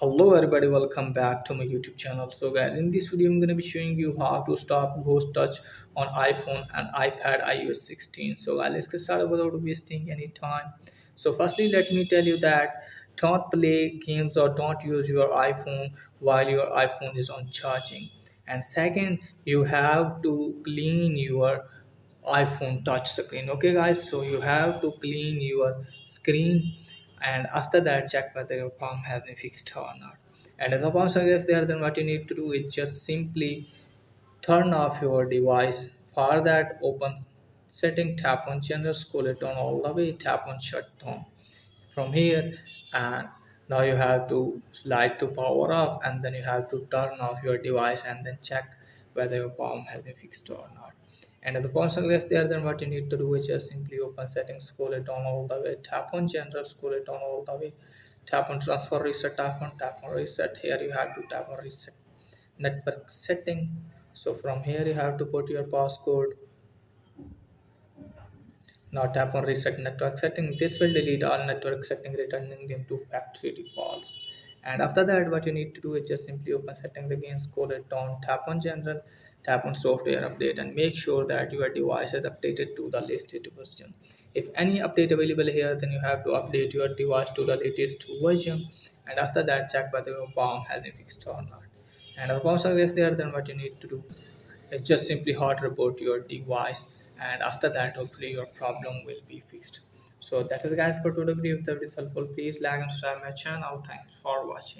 Hello everybody, welcome back to my YouTube channel. So guys, in this video I'm going to be showing you how to stop ghost touch on iPhone and iPad iOS 16. So guys, let's get started without wasting any time. So firstly, let me tell you that don't play games or don't use your iPhone while your iPhone is on charging. And second, you have to clean your iPhone touch screen. Okay guys, so you have to clean your screen, and after that check whether your palm has been fixed or not. And if the palm is there, then what you need to do is just simply turn off your device. For that, open setting, tap on general, scroll it down all the way, tap on shutdown from here. And now you have to slide to power off, and then you have to turn off your device and then check whether your palm has been fixed or not. And if the palm is there, then what you need to do is just simply open settings, scroll it down all the way, tap on general, scroll it down all the way, tap on transfer reset, tap on reset. Here you have to tap on reset network setting. So from here you have to put your passcode. Now tap on reset network setting. This will delete all network setting, returning them to factory defaults. And after that, what you need to do is just simply open settings again, scroll it down, tap on general, tap on software update, and make sure that your device is updated to the latest version. If any update available here, then you have to update your device to the latest version. And after that, check whether your palm has been fixed or not. And if the palm is there, then what you need to do just simply hot report your device, and after that hopefully your problem will be fixed. So that is guys for today video. If that is helpful, please like and subscribe my channel. Thanks for watching.